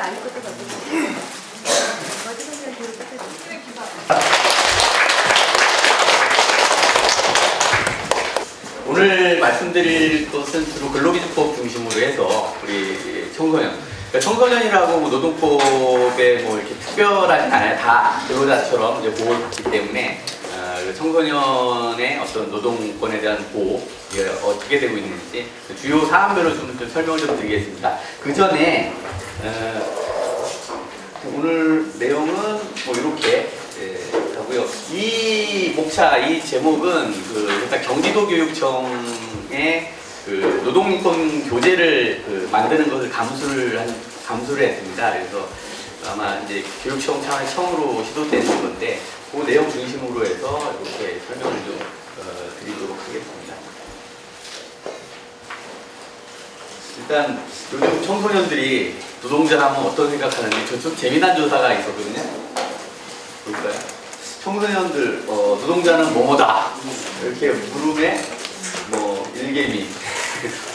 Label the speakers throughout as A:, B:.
A: 알 것도 같고.
B: 오늘 말씀드릴 것은 주로 근로기준법 중심으로 해서 우리 청소년, 그러니까 청소년이라고 뭐 노동법에 뭐 이렇게 특별하진 않아요. 다 근로자처럼 이제 보호를 받기 때문에 청소년의 어떤 노동권에 대한 보호 이게 어떻게 되고 있는지 주요 사안별로 좀 설명을 좀 드리겠습니다. 그 전에 오늘 내용은 뭐 이렇게 하고요. 이 목차, 이 제목은 일단 경기도교육청의 노동인권 교재를 만드는 것을 감수를 했습니다. 그래서 아마 이제 교육청 차원에 처음으로 시도되는 건데 그 내용 중심으로 해서 이렇게 설명을 좀 드리도록 하겠습니다. 일단 요즘 청소년들이 노동자 하면 어떤 생각하는지 좀 재미난 조사가 있었거든요. 볼까요? 청소년들 노동자는 뭐뭐다 이렇게 물음에 뭐 일개미,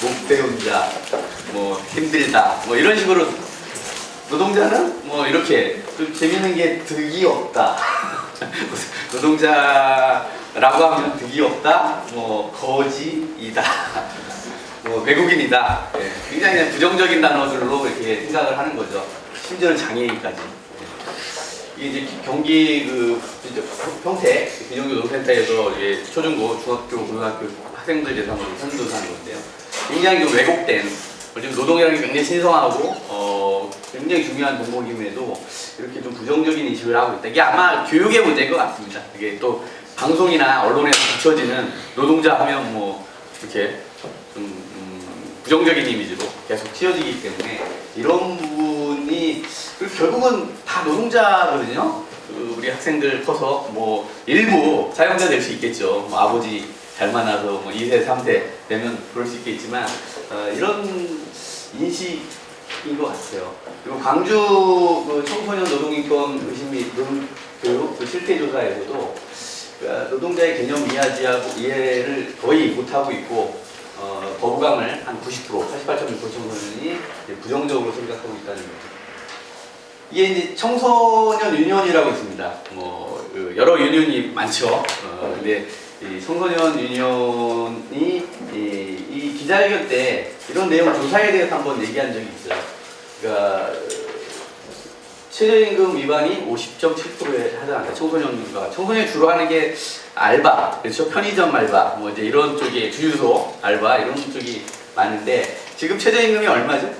B: 못 배운 자, 뭐 힘들다 뭐 이런 식으로 노동자는 뭐 이렇게 좀 재미있는 게 득이 없다. 노동자라고 하면 득이 없다. 뭐 거지이다. 뭐 외국인이다. 예, 굉장히 그냥 부정적인 단어들로 이렇게 생각을 하는 거죠. 심지어는 장애인까지. 예. 이게 이제 경기 평택 비정규노동센터에서 이제 초중고, 중학교, 고등학교 학생들 대상으로 선조사하는 건데요. 굉장히 좀 왜곡된, 지금 노동이라는 게 굉장히 신성하고 굉장히 중요한 동목임에도 이렇게 좀 부정적인 인식을 하고 있다. 이게 아마 교육의 문제인 것 같습니다. 이게 또 방송이나 언론에서 비춰지는 노동자 하면 뭐 이렇게 좀 부정적인 이미지로 계속 씌워지기 때문에 이런 부분이 결국은 다 노동자거든요. 우리 학생들 커서 뭐 일부 사용자 될 수 있겠죠. 뭐 아버지 잘 만나서 뭐 2세, 3세 되면 그럴 수 있겠지만 이런 인식인 것 같아요. 그리고 광주 청소년 노동인권 의심 및 교육 실태조사에서도 노동자의 개념 이해를 거의 못하고 있고 거부감을 한 90%, 88.6% 청소년이 부정적으로 생각하고 있다는 거죠. 이게 이제 청소년 유니온이라고 있습니다. 뭐 여러 유니온이 많죠. 근데 이 청소년 유니온이 이 기자회견 때 이런 내용 조사에 대해서 한번 얘기한 적이 있어요. 그러니까 최저임금 위반이 50.7%에 해당한다. 청소년이 주로 하는 게 알바, 그렇죠? 편의점 알바, 뭐 이제 이런 쪽이 주유소 알바 이런 쪽이 많은데 지금 최저임금이 얼마죠?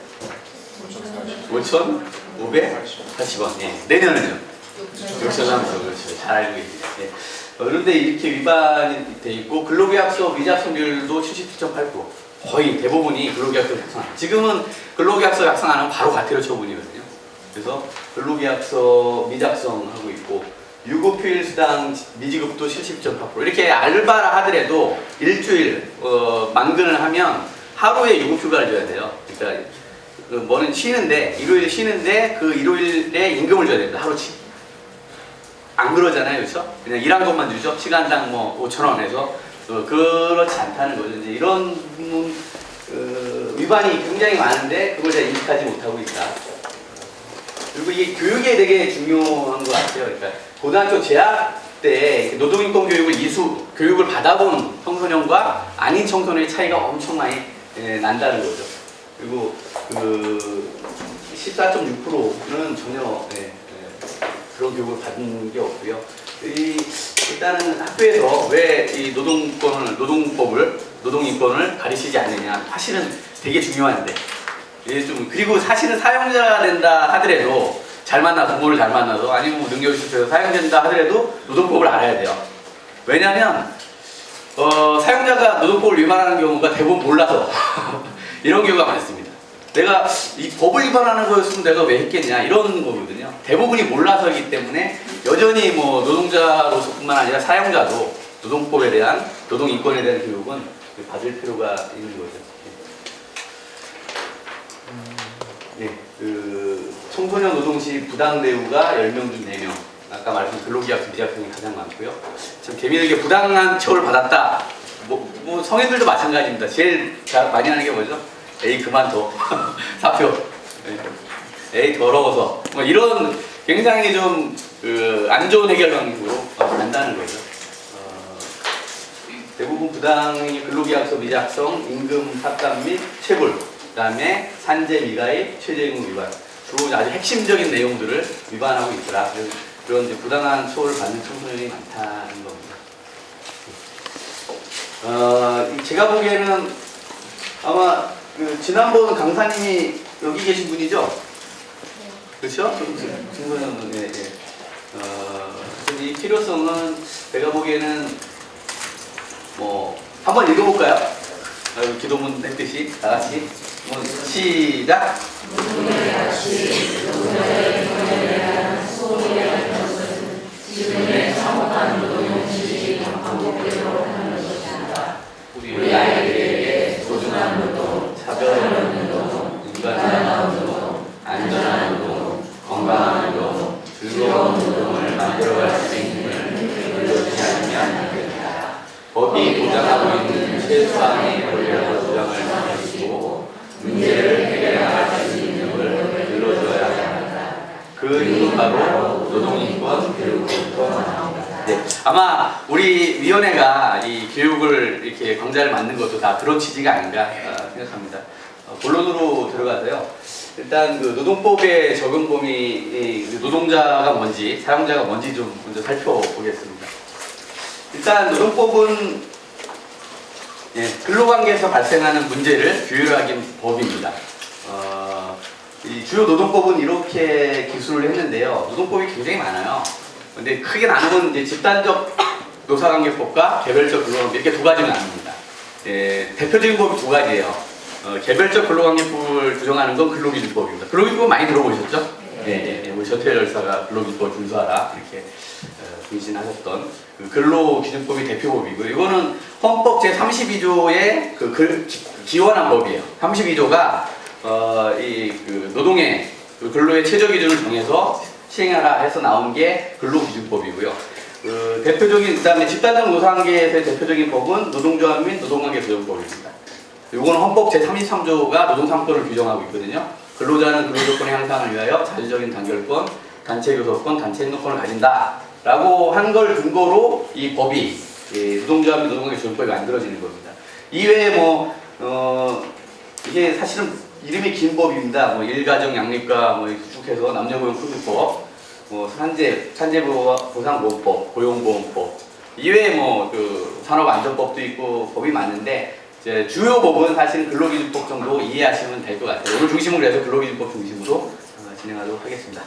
B: 5,580원. 예. 내년에는요? 6,300원. 그렇죠. 잘 알고 계시죠. 예. 그런데 이렇게 위반이 돼 있고 근로계약서 미작성률도 77.8%. 거의 대부분이 근로계약서 작성. 지금은 근로계약서 작성 안 하면 바로 과태료 처분이거든요. 그래서 근로계약서 미작성하고 있고 유급휴일 수당 미지급도 70.8%. 이렇게 알바라 하더라도 일주일 만근을 하면 하루에 유급휴가를 줘야 돼요. 그러니까 뭐는 쉬는데 일요일 쉬는데 그 일요일에 임금을 줘야 됩니다. 하루치. 안 그러잖아요, 그렇죠? 그냥 일한 것만 주죠. 시간당 뭐 5,000원 해서 그렇지 않다는 거죠. 이제 이런 위반이 굉장히 많은데 그걸 잘 인식하지 못하고 있다. 그리고 이게 교육에 되게 중요한 것 같아요. 그러니까 고등학교 재학 때 노동인권 교육을 받아본 청소년과 아닌 청소년의 차이가 엄청 많이 난다는 거죠. 그리고 14.6%는 전혀 그런 교육을 받은 게 없고요. 일단은 학교에서 왜 이 노동인권을 가르치지 않느냐. 사실은 되게 중요한데. 그리고 사실은 사용자가 된다 하더라도 잘 만나서 부모를 잘 만나서 아니면 뭐 능력이 있어서 사용된다 하더라도 노동법을 알아야 돼요. 왜냐하면 사용자가 노동법을 위반하는 경우가 대부분 몰라서 이런 경우가 많습니다. 내가 이 법을 위반하는 거였으면 내가 왜 했겠냐 이런 거거든요. 대부분이 몰라서이기 때문에 여전히 뭐 노동자로서뿐만 아니라 사용자도 노동법에 대한 노동인권에 대한 교육은 받을 필요가 있는 거죠. 네, 청소년 노동 시 부당 대우가 10명 중 4명. 아까 말씀 근로계약서 미작성이 가장 많고요. 참 재미있는 게 부당한 처우를 받았다. 뭐 성인들도 마찬가지입니다. 제일 많이 하는 게 뭐죠? 에이 그만둬. 사표. 네. 에이 더러워서 뭐 이런 굉장히 좀 안 좋은 해결 방식으로 간다는 거죠. 대부분 부당행위 근로계약서 미작성, 임금 삭감 및 체불, 그다음에 산재 미가입, 최저임금 위반, 주로 아주 핵심적인 내용들을 위반하고 있더라. 그런 이제 부당한 처우를 받는 청소년이 많다는 겁니다. 제가 보기에는 아마 지난번 강사님이 여기 계신 분이죠? 그렇죠? 청소년, 예, 예. 이 필요성은 제가 보기에는 뭐 한번 읽어볼까요? 기도문 했듯이 다 같이 시작. 우리 아이들에게 소중한 노동, 차별 없는 노동, 인간다운 노동, 안전한 노동, 건강한 노동, 즐거운 노동을 만들어갈 수 있음을 이루어지지 않으면 안 됩니다. 법이 보장하고 있는 최소한의 권리라고 주장을 하시고 문제를 해결해 나갈 수 있는 능력을 길러줘야 합니다. 그 힘은 바로 노동인권 교육부터 나옵니다. 네, 아마 우리 위원회가 이 교육을 이렇게 강좌를 만든 것도 다 그런 취지가 아닌가 생각합니다. 본론으로 들어가서요. 일단 그 노동법의 적용 범위, 노동자가 뭔지, 사용자가 뭔지 좀 먼저 살펴보겠습니다. 일단 노동법은 근로관계에서 발생하는 문제를 규율하기 법입니다. 이 주요 노동법은 이렇게 기술을 했는데요. 노동법이 굉장히 많아요. 근데 크게 나누면 이제 집단적 노사관계법과 개별적 근로관계 이렇게 두 가지로 나눕니다. 대표적인 법이 두 가지예요. 개별적 근로관계법을 규정하는 건 근로기준법입니다. 근로기준법 많이 들어보셨죠? 네. 우리 전태열 열사가 근로기준법을 준수하라 이렇게 분신하셨던 그 근로기준법이 대표법이고요. 이거는 헌법 제32조의 기원한 법이에요. 32조가 이 노동의 근로의 최저기준을 정해서 시행하라 해서 나온 게 근로기준법이고요. 대표적인 그다음에 집단적 노사관계에서의 대표적인 법은 노동조합 및 노동관계 조정법입니다. 이거는 헌법 제33조가 노동상권을 규정하고 있거든요. 근로자는 근로조건의 향상을 위하여 자주적인 단결권, 단체 교섭권, 단체 행동권을 가진다 라고 한 걸 근거로 이 법이 노동조합 및 노동관계 조정법이 만들어지는 겁니다. 이외에 이게 사실은 이름이 긴 법입니다. 일가정 양립과 쭉 해서 남녀고용 풍수법, 산재보상보호법, 고용보험법 이외에 산업안전법도 있고 법이 많은데 이제 주요 법은 사실 근로기준법 정도 이해하시면 될 것 같아요. 오늘 중심으로 해서 근로기준법 중심으로 진행하도록 하겠습니다.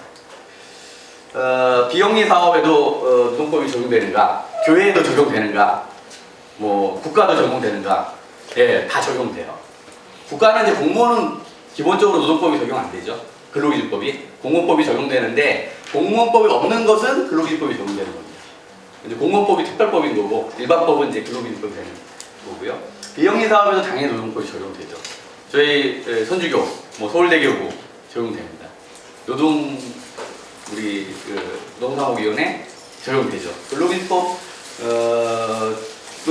B: 비영리 사업에도 노동법이 적용되는가, 교회에도 적용되는가, 국가도 적용되는가, 예, 다 적용돼요. 국가는 이제 공무원은 기본적으로 노동법이 적용 안 되죠. 근로기준법이 공무원법이 적용되는데 공무원법이 없는 것은 근로기준법이 적용되는 겁니다. 이제 공무원법이 특별법인 거고 일반법은 이제 근로기준법이 되는 거고요. 비영리 사업에도 당연히 노동법이 적용되죠. 저희 선주교, 서울대교구 적용됩니다. 노동사무위원회 적용되죠. 근로기준법은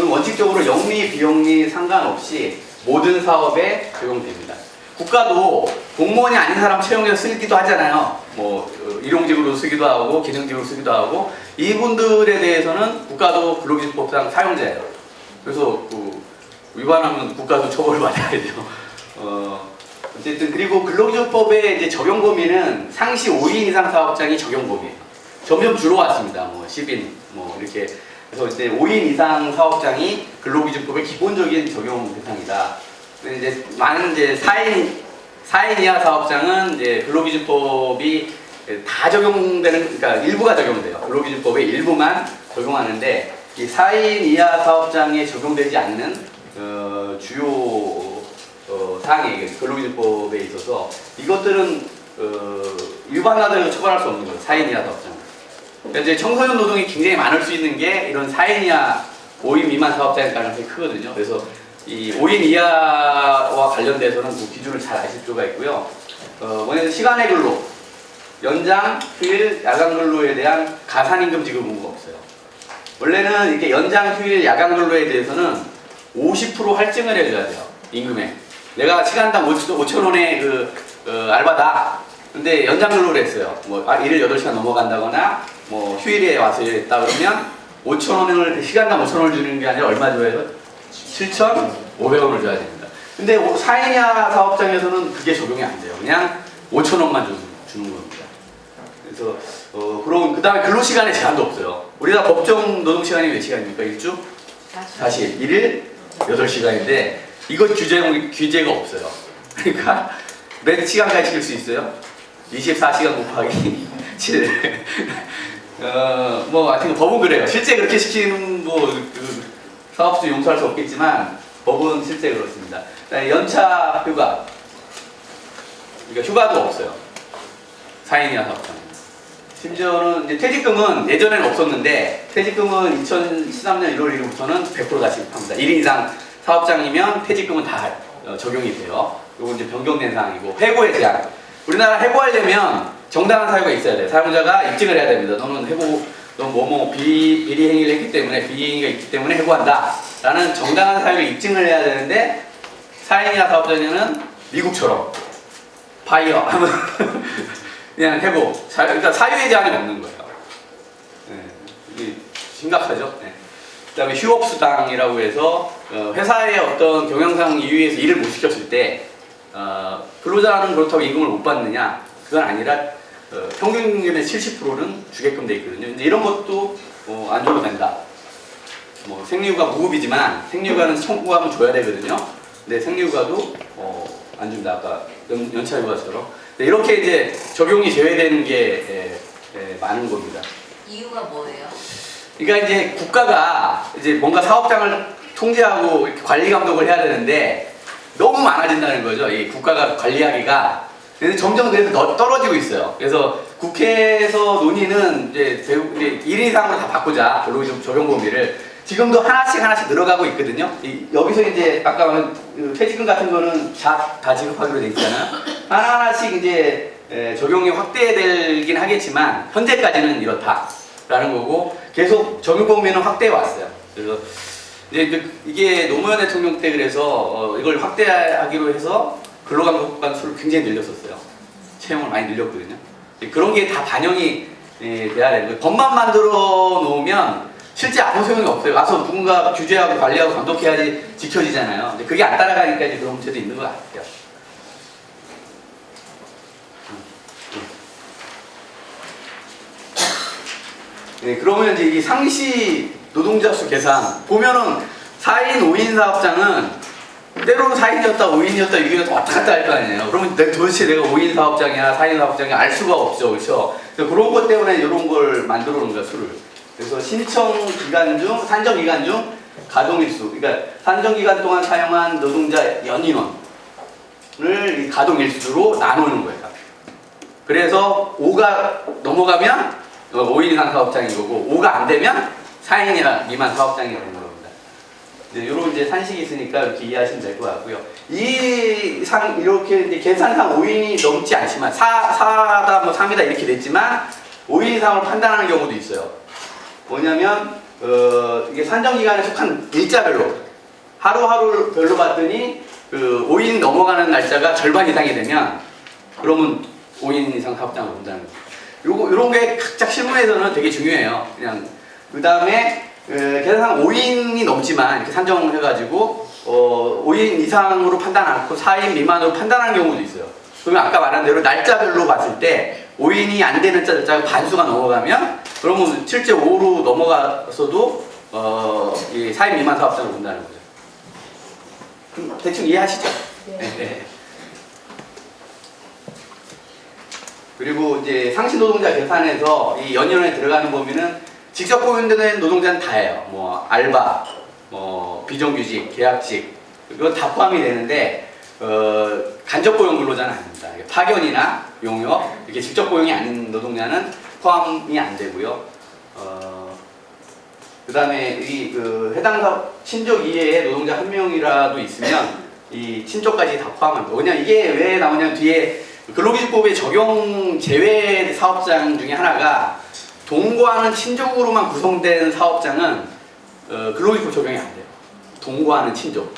B: 원칙적으로 영리, 비영리 상관없이 모든 사업에 적용됩니다. 국가도 공무원이 아닌 사람 채용해서 쓰기도 하잖아요. 일용직으로 쓰기도 하고 기능직으로 쓰기도 하고 이분들에 대해서는 국가도 근로기준법상 사용자예요. 그래서 위반하면 국가도 처벌을 받아야 되죠. 어쨌든 그리고 근로기준법의 이제 적용 범위는 상시 5인 이상 사업장이 적용 범위예요. 점점 줄어왔습니다. 10인 이렇게 그래서 이제 5인 이상 사업장이 근로기준법의 기본적인 적용 대상이다. 근데 이제 많은 이제 4인 이하 사업장은 이제 근로기준법이 다 적용되는, 그러니까 일부가 적용돼요. 근로기준법의 일부만 적용하는데 이 4인 이하 사업장에 적용되지 않는 주요 사항이 근로기준법에 있어서 이것들은 위반하더라도 처벌할 수 없는 거예요. 4인 이하 사업장. 이제 청소년 노동이 굉장히 많을 수 있는 게 이런 4인 이하 5인 미만 사업장일 가능성이 크거든요. 그래서 이 5인 이하와 관련돼서는 그 기준을 잘 아실 필요가 있고요. 뭐냐면 시간의 근로, 연장, 휴일, 야간 근로에 대한 가산임금 지급 의무가 없어요. 원래는 이렇게 연장, 휴일, 야간 근로에 대해서는 50% 할증을 해줘야 돼요. 임금에. 내가 시간당 5,000원의 알바다. 근데 연장근로를 했어요. 뭐 일을 8시간 넘어간다거나 뭐 휴일에 와서 일했다 그러면 5,000원을 시간당 5,000원을 주는 게 아니라 얼마 줘야 돼요? 7,500원을 줘야 됩니다. 근데 4인 이하 사업장에서는 그게 적용이 안 돼요. 그냥 5,000원만 주는 겁니다. 그래서 그럼 그다음에 근로시간에 제한도 없어요. 우리나라 법정 노동시간이 몇 시간입니까? 일주? 40일. 1일 8시간인데 이거 규제가 없어요. 그러니까 몇 시간까지 시킬 수 있어요? 24시간 곱하기 7. 뭐 하여튼 법은 그래요. 실제 그렇게 시키는 그 사업주 용서할 수 없겠지만 법은 실제 그렇습니다. 연차 휴가. 그러니까 휴가도 없어요. 4인 이하 사업장. 심지어는 이제 퇴직금은 예전에는 없었는데 퇴직금은 2013년 1월 1일부터는 100% 다시 합니다. 1인 이상 사업장이면 퇴직금은 다 적용이 돼요. 이건 이제 변경된 사항이고 해고에 대한 우리나라 해고하려면 정당한 사유가 있어야 돼요. 사용자가 입증을 해야 됩니다. 너는 비리 행위를 했기 때문에 비행위가 있기 때문에 해고한다 라는 정당한 사유를 입증을 해야 되는데 4인 이하 사업장에는 미국처럼 파이어 하면 그냥 해고 그러니까 사유에 제한이 없는 거예요. 네, 이게 심각하죠. 네. 그 다음에 휴업수당이라고 해서 회사의 어떤 경영상 이유에서 일을 못 시켰을 때 근로자는 그렇다고 임금을 못 받느냐 그건 아니라 평균임금의 70%는 주게끔 돼 있거든요. 이제 이런 것도 안 줘도 된다. 뭐 생리휴가 무급이지만 생리휴가는 청구하면 줘야 되거든요. 근데 생리휴가도 안 준다. 아까 연차휴가처럼 이렇게 이제 적용이 제외되는 게 많은 겁니다.
A: 이유가 뭐예요?
B: 그러니까 이제 국가가 이제 뭔가 사업장을 통제하고 이렇게 관리 감독을 해야 되는데 너무 많아진다는 거죠. 이 국가가 관리하기가. 그래서 점점 그래서 떨어지고 있어요. 그래서 국회에서 논의는 이제 1인 이상으로 다 바꾸자. 근로기준 적용 범위를. 지금도 하나씩 늘어가고 있거든요. 여기서 이제 아까 말한 퇴직금 같은 거는 다 지급하기로 돼 있잖아요. 하나씩 이제 적용이 확대되긴 하겠지만 현재까지는 이렇다라는 거고 계속 적용 범위는 확대해 왔어요. 그래서 이제 이게 노무현 대통령 때 그래서 이걸 확대하기로 해서 근로감독관 수를 굉장히 늘렸었어요. 채용을 많이 늘렸거든요. 그런 게 다 반영이 돼야 되는 거예요. 법만 만들어 놓으면 실제 아무 소용이 없어요. 와서 누군가 규제하고 관리하고 감독해야지 지켜지잖아요. 근데 그게 안 따라가니까 이제 그런 문제도 있는 것 같아요. 네, 그러면 이제 이 상시 노동자 수 계산 보면은 4인, 5인 사업장은 때로는 4인이었다, 5인이었다, 6인이었다 왔다 갔다 할 거 아니에요. 그러면 도대체 내가 5인 사업장이나 4인 사업장이 알 수가 없죠. 그렇죠? 그런 것 때문에 이런 걸 만들어 놓은 거야, 수를. 그래서 신청 기간 중, 산정 기간 중 가동일수, 그러니까 산정 기간 동안 사용한 노동자 연인원을 이 가동일수로 나누는 거예요. 그래서 5가 넘어가면 5인 이상 사업장인 거고 5가 안 되면 4인 미만 사업장이 되는 겁니다. 이런 이제 산식이 있으니까 이렇게 이해하시면 될 것 같고요. 이렇게 이제 계산상 5인이 넘지 않지만 4다 뭐 3이다 이렇게 됐지만 5인 이상을 판단하는 경우도 있어요. 뭐냐면 이게 산정 기간에 속한 일자별로 하루하루 별로 봤더니 그 5인 넘어가는 날짜가 절반 이상이 되면 그러면 5인 이상 사업장을 본다는 거예요. 요런 게 각자 실무에서는 되게 중요해요. 그냥 그 다음에 계산상 5인이 넘지만 이렇게 산정을 해가지고 5인 이상으로 판단 않고 4인 미만으로 판단하는 경우도 있어요. 그러면 아까 말한 대로 날짜별로 봤을 때 5인이 안 되는 날짜가 반수가 넘어가면 그러면 실제 5로 넘어가서도 이 4인 미만 사업장을 본다는 거죠. 대충 이해하시죠?
A: 네.
B: 네. 그리고 이제 상시 노동자 계산에서 이 연인원에 들어가는 범위는 직접 고용되는 노동자는 다예요. 뭐 알바, 뭐 비정규직, 계약직 이건 다 포함이 되는데 간접 고용 근로자는 아닙니다. 파견이나 용역 이렇게 직접 고용이 아닌 노동자는 포함이 안 되고요. 그다음에 해당 사업 친족 이외에 노동자 한 명이라도 있으면 이 친족까지 다 포함합니다. 왜냐 이게 왜 나오냐면 뒤에 근로기준법의 적용 제외 사업장 중에 하나가 동거하는 친족으로만 구성된 사업장은 근로기준법 적용이 안 돼요. 동거하는 친족.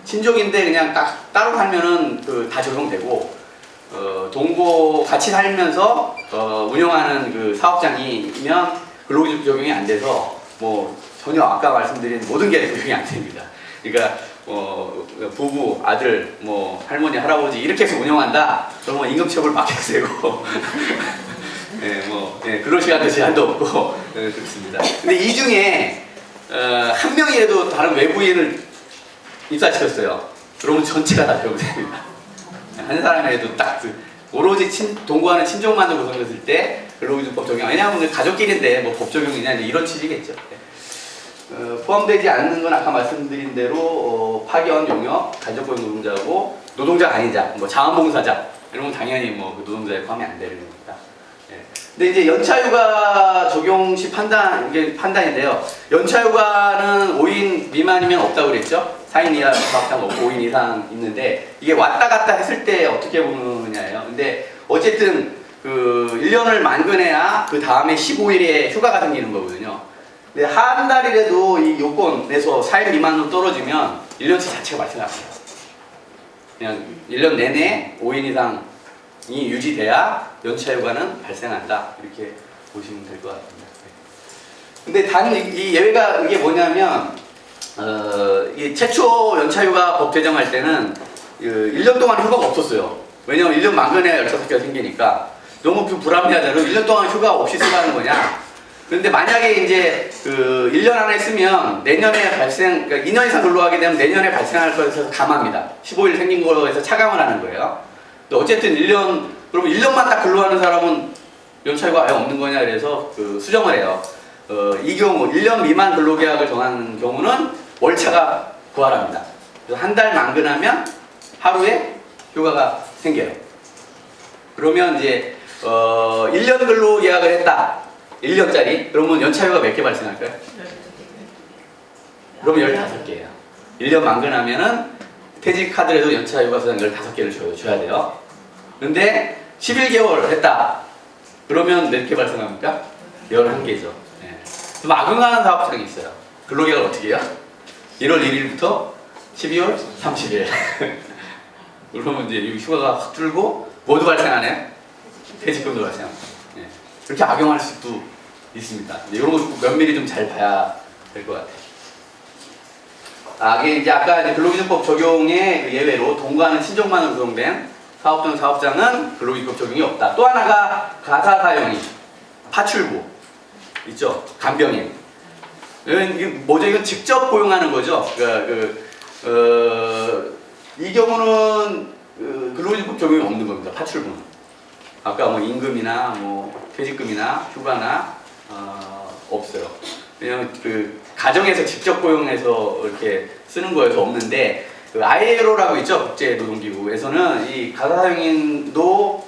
B: 친족인데 그냥 따로 살면은 다 적용되고 동거 같이 살면서 운영하는 그 사업장이면 근로기준 적용이 안 돼서 뭐 전혀 아까 말씀드린 모든 게 적용이 안 됩니다. 그러니까 부부, 아들, 뭐 할머니, 할아버지 이렇게 해서 운영한다. 그러면 임금체불 맡겨도 되고, 근로시간도 제한도 없고 그렇습니다. 근데 이 중에 한 명이라도 다른 외부인을 입사시켰어요. 그러면 전체가 다 적용됩니다. 한 사람이라도 딱 오로지 동거하는 친족만으로 구성했을 때 근로기준법 적용. 왜냐하면 가족끼리인데 뭐 법 적용이냐 이런 취지겠죠. 포함되지 않는 건 아까 말씀드린 대로 파견, 용역, 간접고용 노동자고 노동자가 아닌 자, 뭐 자원봉사자 이런 건 당연히 뭐 노동자에 포함이 안 되는 겁니다. 근데 이제 연차휴가 적용 시 이게 판단인데요. 연차휴가는 5인 미만이면 없다고 그랬죠? 4인 이하 사업장 없고 5인 이상 있는데 이게 왔다 갔다 했을 때 어떻게 보느냐예요. 근데 어쨌든 그 1년을 만근해야 그 다음에 15일에 휴가가 생기는 거거든요. 근데 한 달이라도 이 요건에서 4일 미만으로 떨어지면 1년치 자체가 발생합니다. 그냥 1년 내내 5인 이상이 유지돼야 연차휴가는 발생한다. 이렇게 보시면 될 것 같습니다. 근데 단 이 예외가 이게 뭐냐면 이 최초 연차휴가 법 제정할 때는 1년 동안 휴가가 없었어요. 왜냐면 1년 만근해야 열차석기가 생기니까 너무 불합리하다로 1년 동안 휴가 없이 쓰라는 거냐. 그런데 만약에 이제 1년 안에 쓰면 내년에 그러니까 2년 이상 근로하게 되면 내년에 발생할 것에서 감합니다. 15일 생긴 거에서 차감을 하는 거예요. 어쨌든 1년, 그러면 1년만 딱 근로하는 사람은 연차휴가 아예 없는 거냐 그래서 수정을 해요. 이 경우 1년 미만 근로계약을 정하는 경우는 월차가 부활합니다. 그래서 한 달 만근하면 하루에 휴가가 생겨요. 그러면 이제 1년 근로계약을 했다. 1년짜리. 그러면 연차휴가 몇 개 발생할까요? 그러면 15개예요. 1년 만근하면은 퇴직하더라도 연차휴가 수당 15개를 줘야 돼요. 근데 11개월 했다. 그러면 몇 개 발생합니까? 11개죠. 네. 좀 악용하는 사업장이 있어요. 근로계약을 어떻게 해요? 1월 1일부터 12월 30일. 그러면 이제 휴가가 확 줄고 모두 발생하네. 퇴직금도 발생합니다. 네. 그렇게 악용할 수도 있습니다. 이런 거 면밀히 좀 잘 봐야 될 것 같아요. 이게 이제 아까 이제 근로기준법 적용의 그 예외로 동거하는 친족만으로 구성된 사업장 사업장은 근로기준법 적용이 없다. 또 하나가 가사사용인, 파출부 있죠. 간병인. 이게 뭐죠? 이건 직접 고용하는 거죠. 이 경우는 근로기준법 적용이 없는 겁니다. 파출부는. 아까 뭐 임금이나 뭐 퇴직금이나 휴가나 없어요. 왜냐면 가정에서 직접 고용해서 이렇게 쓰는 거여서 없는데 ILO라고 있죠. 국제노동기구에서는 이 가사사용인도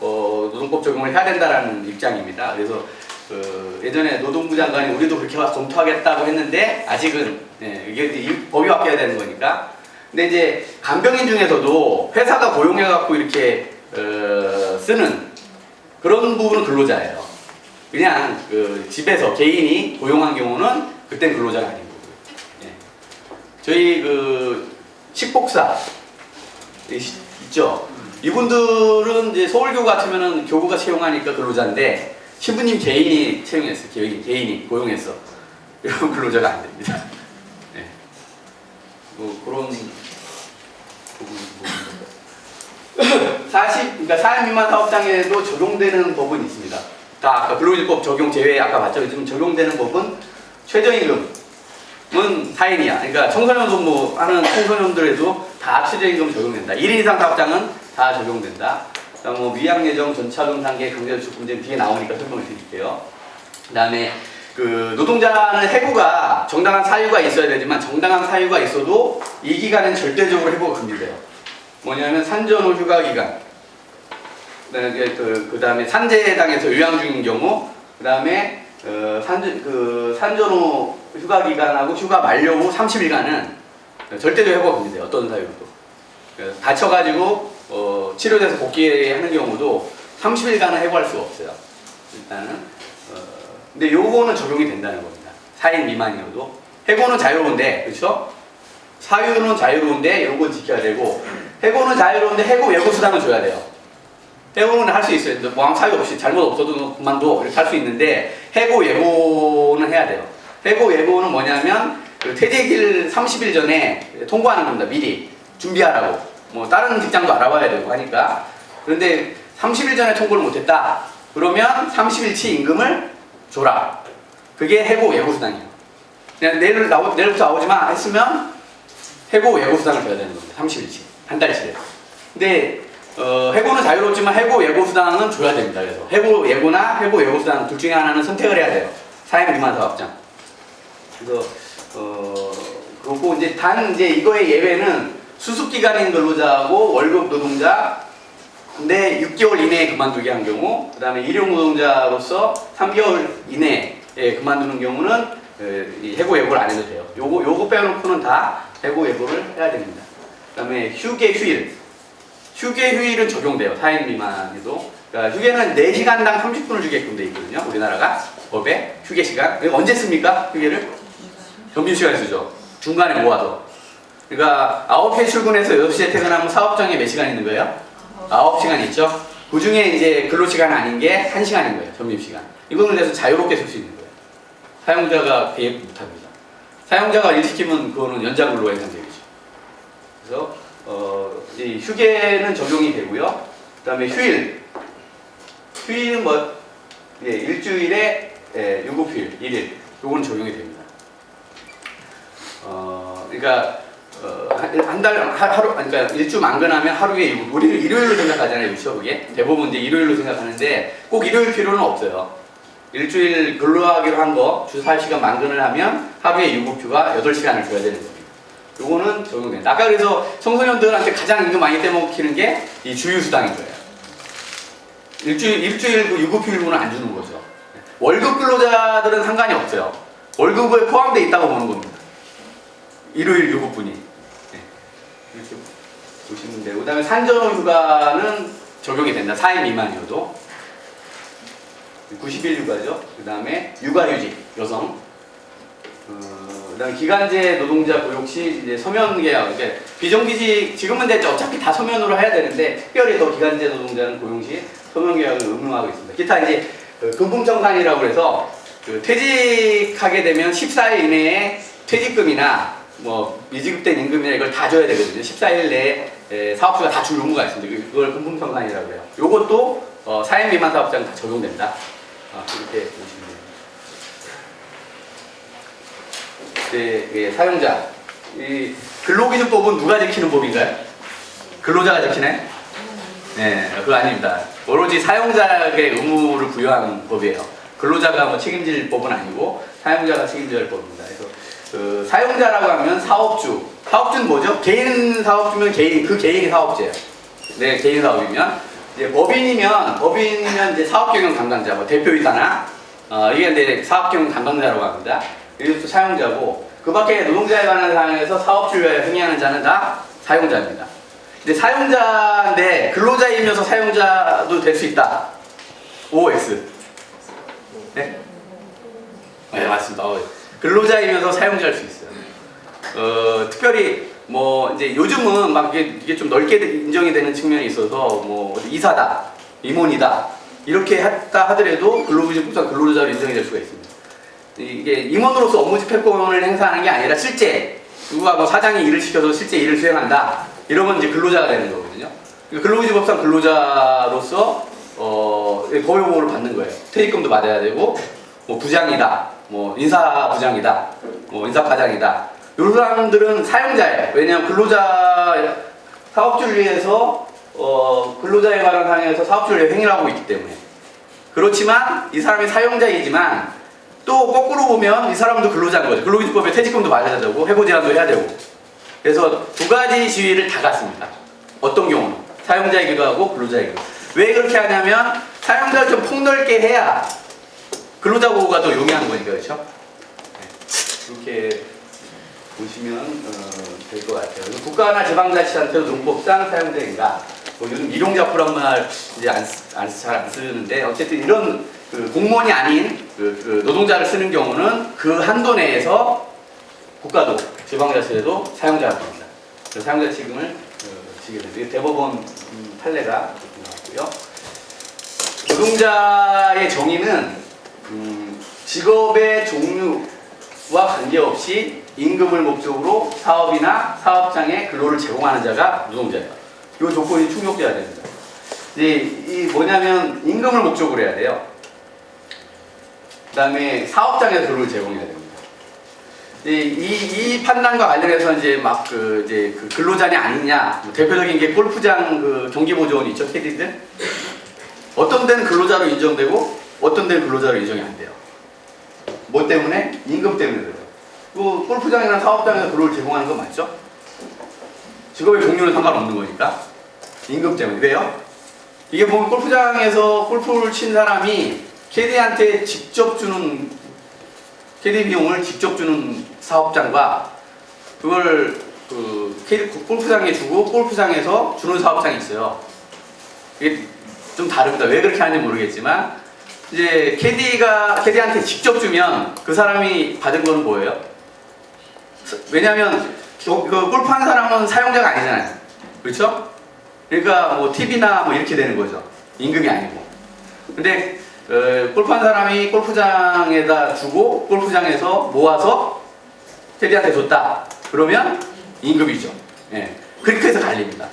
B: 노동법 적용을 해야 된다라는 입장입니다. 그래서 예전에 노동부 장관이 우리도 그렇게 검토하겠다고 했는데 아직은 이게 법이 바뀌어야 되는 거니까. 근데 이제 간병인 중에서도 회사가 고용해갖고 이렇게 쓰는 그런 부분은 근로자예요. 그냥 집에서 개인이 고용한 경우는 그땐 근로자가 아닌 거고요. 예. 저희 식복사 있죠. 이분들은 이제 서울교구 같으면은 교구가 채용하니까 근로자인데 신부님 개인이 채용했어. 개인이 고용했어. 이런 근로자가 안 됩니다. 예. 뭐 그런 그러니까 4인 미만 사업장에도 적용되는 법은 있습니다. 다 아까 근로기준법 적용 제외 아까 봤죠. 지금 적용되는 법은 최저임금은 4인이야. 그러니까 청소년 근무하는 청소년들에도 다 최저임금 적용된다. 1인 이상 사업장은 다 적용된다. 그다음 뭐 위약예정, 전차금 단계, 강제저축 문제 뒤에 나오니까 설명을 드릴게요. 그다음에 노동자는 해고가 정당한 사유가 있어야 되지만 정당한 사유가 있어도 이 기간은 절대적으로 해고가 금지돼요. 뭐냐면 산전후 휴가 기간, 그다음에 산재당해서 요양 중인 경우, 그다음에 산전후 휴가 기간하고 휴가 만료 후 30일간은 절대적 해고가 금지돼요. 어떤 사유로도. 다쳐가지고 치료돼서 복귀하는 경우도 30일간은 해고할 수가 없어요. 일단은. 근데 요거는 적용이 된다는 겁니다. 4인 미만이어도. 해고는 자유로운데, 그렇죠? 사유는 자유로운데 요건 지켜야 되고, 해고는 자유로운데 해고 예고 수당을 줘야 돼요. 해고는 할 수 있어요. 뭐 아무 차이 없이 잘못 없어도 그만둬 이렇게 할 수 있는데 해고 예고는 해야 돼요. 해고 예고는 뭐냐면 그 퇴직일 30일 전에 통보하는 겁니다. 미리 준비하라고. 뭐 다른 직장도 알아봐야 되고 하니까. 그런데 30일 전에 통보를 못했다. 그러면 30일치 임금을 줘라. 그게 해고 예고 수당이에요. 그냥 내일부터 나오지 마 했으면 해고 예고 수당을 줘야 되는 겁니다. 30일치 한 달치를. 근데 해고는 자유롭지만 해고 예고 수당은 줘야 됩니다. 그래서 해고 예고나 해고 예고 수당 둘 중에 하나는 선택을 해야 돼요. 사행 미만 사업장. 그래서 그리고 이제 이제 이거의 예외는 수습 기간인 근로자하고 월급 노동자 근데 6개월 이내에 그만두게 한 경우, 그 다음에 일용 노동자로서 3개월 이내에 그만두는 경우는 해고 예고를 안 해도 돼요. 요거 빼놓고는 다 해고 예고를 해야 됩니다. 그 다음에 휴게 휴일. 휴게 휴일은 적용돼요. 4인 미만에도. 그러니까 휴게는 4시간당 30분을 주게끔 돼 있거든요. 우리나라가 법에 휴게 시간. 언제 씁니까? 휴게를? 점심시간에 쓰죠. 중간에 모아서. 그러니까 9시에 출근해서 6시에 퇴근하면 사업장에 몇 시간 있는 거예요? 9시간 있죠? 그 중에 이제 근로시간 아닌 게 1시간인 거예요. 점심시간. 이거는 그래서 자유롭게 쓸 수 있는 거예요. 사용자가 계획 못합니다. 사용자가 일 시키면 그거는 연장근로에 해당되겠죠. 그래서 이 휴게는 적용이 되고요. 그 다음에 휴일. 휴일은 뭐 일주일에 유급휴일 1일. 요거는 적용이 됩니다. 그러니까 한 달 하루 그러니까 일주 만근하면 하루에 우리는 일요일로 생각하잖아요. 그렇죠? 그게 대부분 이제 일요일로 생각하는데 꼭 일요일 필요는 없어요. 일주일 근로하기로 한 거 주 4시간 만근을 하면 하루에 유급휴가 8시간을 줘야 되는 겁니다. 요거는 적용된다. 아까 그래서 청소년들한테 가장 임금 많이 떼먹히는 게 이 주휴수당인 거예요. 일주일 그 유급휴일분은 안 주는 거죠. 월급 근로자들은 상관이 없어요. 월급에 포함되어 있다고 보는 겁니다. 일요일 유급분이. 네. 이렇게 보시면 되고, 그 다음에 산전호 휴가는 적용이 된다. 4인 미만이어도. 90일 휴가죠. 그 다음에 육아휴직, 여성. 그 다음에 기간제 노동자 고용 시 이제 서면 계약, 이제 비정규직, 지금은 이제 어차피 다 서면으로 해야 되는데, 특별히 더 기간제 노동자는 고용 시 서면 계약을 의무화하고 있습니다. 기타 이제 금품청산이라고 해서 퇴직하게 되면 14일 이내에 퇴직금이나 뭐 미지급된 임금이나 이걸 다 줘야 되거든요. 14일 내에 사업주가 다 줄 의무가 있습니다. 그걸 금품청산이라고 해요. 요것도 4인 미만 사업장 다 적용된다. 이렇게 보시면 돼요. 네, 사용자. 이 근로기준법은 누가 지키는 법인가요? 근로자가 지키나요? 네, 그거 아닙니다. 오로지 사용자에게 의무를 부여한 법이에요. 근로자가 뭐 책임질 법은 아니고 사용자가 책임져야 할 법입니다. 그래서 사용자라고 하면 사업주. 사업주는 뭐죠? 개인 사업주면 그 개인이 사업자예요. 네, 개인 사업이면 이제 법인이면 이제 사업경영 담당자, 뭐 대표이사나 이게 이제 사업경영 담당자라고 합니다. 이것도 사용자고, 그 밖에 노동자에 관한 사항에서 사업주에 행위하는 자는 다 사용자입니다. 근데 사용자인데 근로자이면서 사용자도 될 수 있다. OX. 네? 네, 맞습니다. 근로자이면서 사용자일 수 있어요. 특별히 뭐 이제 요즘은 막 이게 좀 넓게 인정이 되는 측면이 있어서 뭐 이사다, 임원이다 이렇게 했다 하더라도 근로기준법상 근로자로 인정이 될 수가 있습니다. 이게 임원으로서 업무 집행권을 행사하는 게 아니라 실제 누가 뭐 사장이 일을 시켜서 실제 일을 수행한다 이러면 이제 근로자가 되는 거거든요. 근로기준법상 근로자로서 보호보호를 받는 거예요. 퇴직금도 받아야 되고, 뭐 부장이다, 뭐 인사부장이다, 뭐 인사과장이다. 이런 사람들은 사용자예요. 왜냐하면 근로자 사업주를 위해서 근로자에 관한 상황에서 사업주를 행위를 하고 있기 때문에. 그렇지만 이 사람이 사용자이지만 또 거꾸로 보면 이 사람도 근로자인 거죠. 근로기준법에 퇴직금도 받아야 되고 해고 제한도 해야 되고. 그래서 두 가지 지위를 다 갖습니다. 어떤 경우는 사용자이기도 하고 근로자이기도 하고. 왜 그렇게 하냐면 사용자를 좀 폭넓게 해야 근로자 보호가 더 용이한 거니까. 그렇죠? 이렇게 보시면 될 것 같아요. 국가나 지방자치단체도 농법상 사용자인가? 뭐 요즘 일용작부란 말 이제 잘 안 쓰는데 어쨌든 이런 공무원이 아닌 노동자를 쓰는 경우는 그 한도 내에서 국가도 지방자치에도 사용자가 됩니다. 사용자 책임을 지게 됩니다. 대법원 판례가 나왔고요. 노동자의 정의는 직업의 종류와 관계없이 임금을 목적으로 사업이나 사업장에 근로를 제공하는 자가 노동자예요. 이 조건이 충족돼야 됩니다. 이 뭐냐면 임금을 목적으로 해야 돼요. 그 다음에 사업장에서 근로를 제공해야 됩니다. 이 판단과 관련해서 이제 막 그 근로자냐 아니냐, 대표적인 게 골프장 그 경기보조원이 있죠, 캐디들. 어떤 데는 근로자로 인정되고 어떤 데는 근로자로 인정이 안 돼요. 뭐 때문에? 임금 때문에 그래요. 그 골프장이나 사업장에서 근로를 제공하는 건 맞죠? 직업의 종류는 상관없는 거니까. 임금 때문에. 왜요? 이게 보면 골프장에서 골프를 친 사람이 캐디한테 직접 주는 캐디 비용을 직접 주는 사업장과 그걸 그 골프장에 주고 골프장에서 주는 사업장이 있어요. 이게 좀 다릅니다. 왜 그렇게 하는지 모르겠지만 이제 캐디한테 직접 주면 그 사람이 받은 거는 뭐예요? 왜냐하면 그 골프하는 사람은 사용자가 아니잖아요. 그렇죠? 그러니까 뭐 팁이나 뭐 이렇게 되는 거죠. 임금이 아니고. 근데 골프한 사람이 골프장에다 주고 골프장에서 모아서 캐디한테 줬다. 그러면 임금이죠. 예. 그렇게 해서 갈립니다.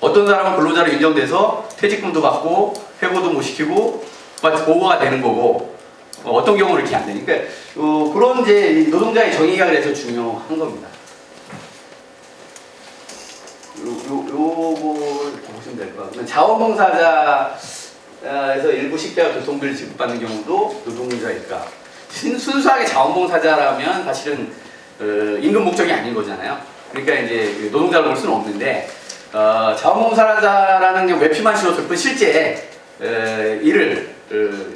B: 어떤 사람은 근로자로 인정돼서 퇴직금도 받고 해고도 못 시키고 보호가 되는 거고 어떤 경우는 이렇게 안 되니까 그런 이제 노동자의 정의가 그래서 중요한 겁니다. 요거 이렇게 보시면 될 것 같고요. 자원봉사자에서 일부 식대와 교통비를 지급받는 경우도 노동자일까? 순수하게 자원봉사자라면 사실은 임금 목적이 아닌 거잖아요. 그러니까 이제 노동자를 볼 수는 없는데 자원봉사자라는 게 외피만 실었을 뿐 실제 일을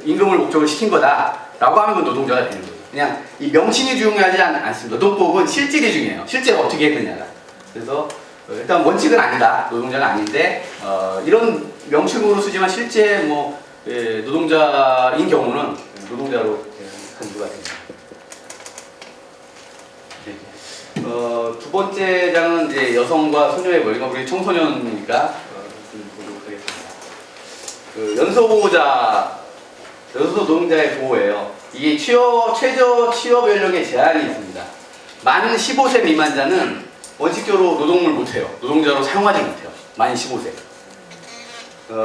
B: 임금을 목적으로 시킨 거다라고 하면 그 노동자가 되는 거죠. 그냥 이 명칭이 중요하지 않습니다. 노동법은 실질이 중요해요. 실제가 어떻게 했느냐가. 그래서 일단 원칙은 아니다. 노동자가 아닌데 이런 명칭으로 쓰지만 실제 뭐 노동자인 경우는 노동자로 간주가 됩니다. 두 번째 장은 이제 여성과 소녀의 머리가 우리 청소년이니까 보도록 하겠습니다. 연소 노동자의 보호예요. 이게 최저 취업 연령에 제한이 있습니다. 만 15세 미만자는 원칙적으로 노동을 못해요. 노동자로 사용하지 못해요. 만 15세.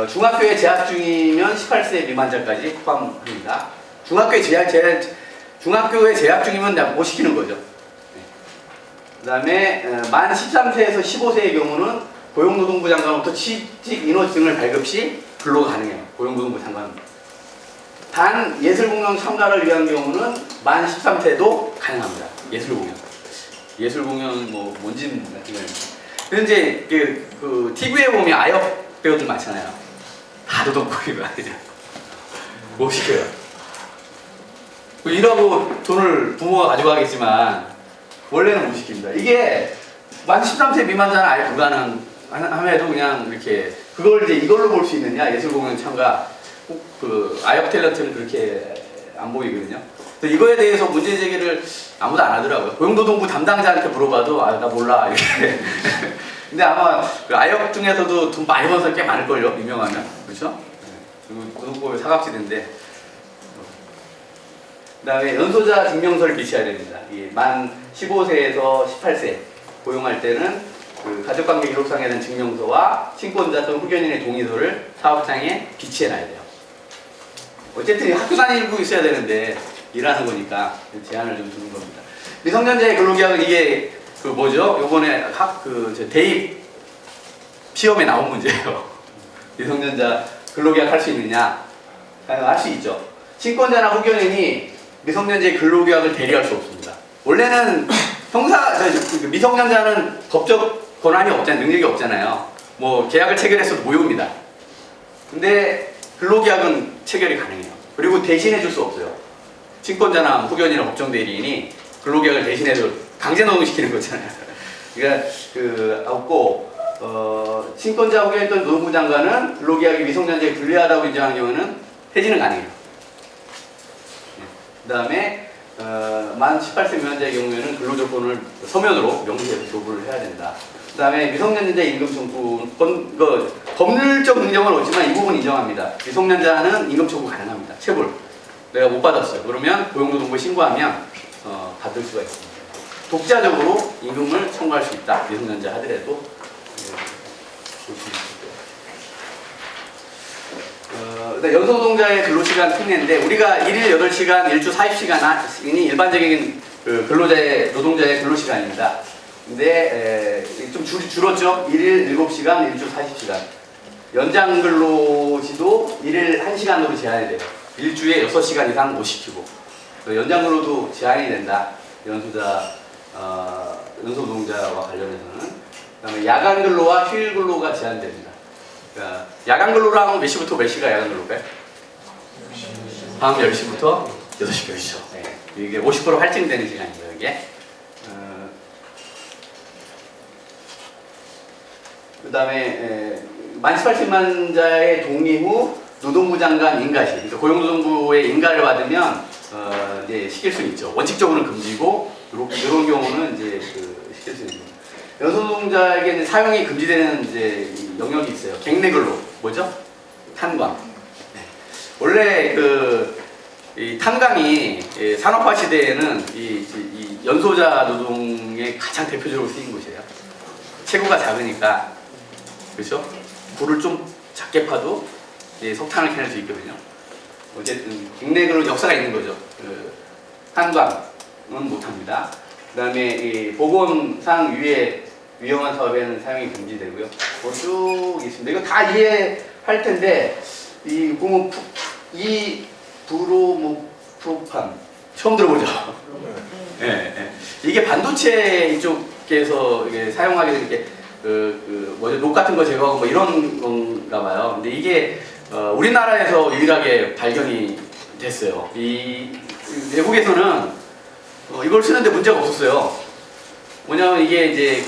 B: 중학교에 재학 중이면 18세 미만자까지 포함합니다. 중학교에 재학 중이면 못 시키는 거죠. 그 다음에 만 13세에서 15세의 경우는 고용노동부 장관으로부터 취직 인허증을 발급 시 근로가 가능해요. 고용노동부 장관. 단 예술공연 참가를 위한 경우는 만 13세도 가능합니다. 예술공연 뭐 뭔지는 모르겠지만 근데 이제 그 TV에 보면 아역 배우들 많잖아요. 다 노동법이고 아니죠. 못 시켜요. 일하고 돈을 부모가 가져가겠지만 원래는 못 시킵니다. 이게 만 13세 미만자는 아예 불가능함에도 그냥 이렇게 그걸 이제 이걸로 볼 수 있느냐 예술공연 참가 그 아역 탤런트는 그렇게 안 보이거든요. 이거에 대해서 문제 제기를 아무도 안 하더라고요. 고용노동부 담당자한테 물어봐도 나 몰라 이렇게. 근데 아마 그 아역 중에서도 돈 많이 버는 사람 꽤 많을걸요. 유명하면. 그렇죠? 그리고 노동법에 사각지대인데 그 다음에 연소자 증명서를 비치해야 됩니다. 만 15세에서 18세 고용할 때는 그 가족관계 기록상에 대한 증명서와 친권자 또는 후견인의 동의서를 사업장에 비치해놔야 돼요. 어쨌든 학교 다니고 있어야 되는데 일하는 거니까 제한을 좀 두는 겁니다. 미성년자의 근로계약은 이게 그 뭐죠? 요번에 대입 시험에 나온 문제예요. 미성년자 근로계약 할 수 있느냐? 할 수 있죠. 친권자나 후견인이 미성년자의 근로계약을 대리할 수 없습니다. 원래는 미성년자는 법적 권한이 없잖아요. 능력이 없잖아요. 뭐 계약을 체결했어도 무효입니다. 근데 근로계약은 체결이 가능해요. 그리고 대신해 줄 수 없어요. 친권자나 후견이나 법정 대리인이 근로계약을 대신해서 강제 노동시키는 거잖아요. 그러니까 없고 친권자 후견인 또는 노동부 장관은 근로계약이 미성년자에 불리하다고 인정하는 경우는 해지는 가능해요. 그 다음에 만 18세 미만자의 경우에는 근로조건을 서면으로 명시해서 교부를 해야 된다. 그 다음에 미성년자 임금 청구 법률적 능력은 없지만 이 부분 인정합니다. 미성년자는 임금 청구 가능합니다. 체불. 내가 못 받았어요. 그러면 고용노동부에 신고하면 받을 수가 있습니다. 독자적으로 임금을 청구할 수 있다. 미성년자 하더라도 볼 수 있고요. 연소노동자의 근로시간 특례인데 우리가 1일 8시간, 일주 40시간이 일반적인 그 근로자의 노동자의 근로시간입니다. 근데 좀 줄었죠. 1일 7시간, 일주 40시간. 연장 근로시도 1일 1시간으로 제한이 돼요. 일주에 6시간 이상 못 시키고. 연장 근로도 제한이 된다. 연소노동자와 관련해서는. 그다음에 야간 근로와 휴일 근로가 제한됩니다. 그러니까 야간 근로로 하면 몇 시부터 몇 시가 야간 근로일까요? 밤 10시부터 6시 그렇죠. 네. 이게 50% 할증되는 시간이에요, 이게. 그 다음에 만 18세만 자의 동의 후 노동부 장관 인가시, 그러니까 고용노동부의 인가를 받으면 이제 시킬 수 있죠. 원칙적으로는 금지고 이런 경우는 이제 시킬 수 있는. 연소노동자에게는 사용이 금지되는 이제 영역이 있어요. 갱내근로 뭐죠? 탄광. 네. 원래 이 탄광이 산업화 시대에는 이 연소자 노동의 가장 대표적으로 쓰인 곳이에요. 체구가 작으니까, 그렇죠? 불을 좀 작게 파도 석탄을 캐낼 수 있거든요. 어쨌든 갱내근로 역사가 있는 거죠. 탄광은 못합니다. 그다음에 이 보건상 위험한 사업에는 사용이 금지되고요. 쭉 있습니다. 이거 다 이해할 텐데 이 보면 이 브로모프로판 처음 들어보죠. 예. 이게 반도체 이쪽에서 이게 사용하게 되는 게 녹 같은 거 제거하고 뭐 이런 건가 봐요. 근데 이게 우리나라에서 유일하게 발견이 됐어요. 외국에서는 이걸 쓰는데 문제가 없었어요. 뭐냐면 이게 이제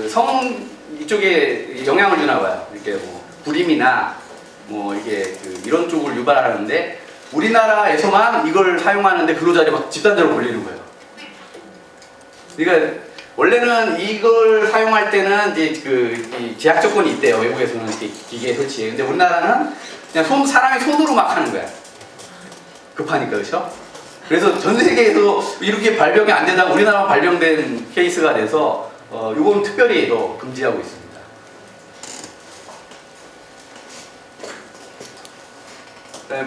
B: 성 이쪽에 영향을 주나 봐요. 이렇게 뭐 불임이나 뭐 이게 이런 쪽을 유발하는데 우리나라에서만 이걸 사용하는데 근로자들이 막 집단적으로 걸리는 거예요. 그러니까 원래는 이걸 사용할 때는 이제 이 제약 조건이 있대요. 외국에서는 이렇게 기계 설치에. 근데 우리나라는 그냥 사람이 손으로 막 하는 거야. 급하니까, 그렇죠? 그래서 전 세계에서 이렇게 발병이 안 되다가 우리나라만 발병된 케이스가 돼서 이건 특별히 더 금지하고 있습니다.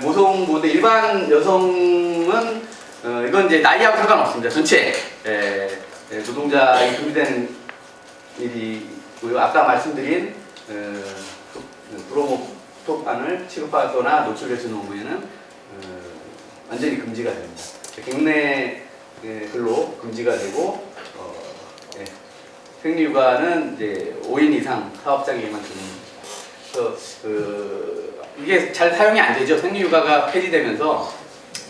B: 모성보데 일반 여성은 이건 이제 나이하고 상관없습니다. 전체 노동자에 금지되는 일이고요. 아까 말씀드린 브로모토판을 취급하거나 노출되는 경우에는 완전히 금지가 됩니다. 갱내 근로 금지가 되고 생리휴가는 이제 5인 이상 사업장에만 주는. 그래서 이게 잘 사용이 안 되죠. 생리휴가가 폐지되면서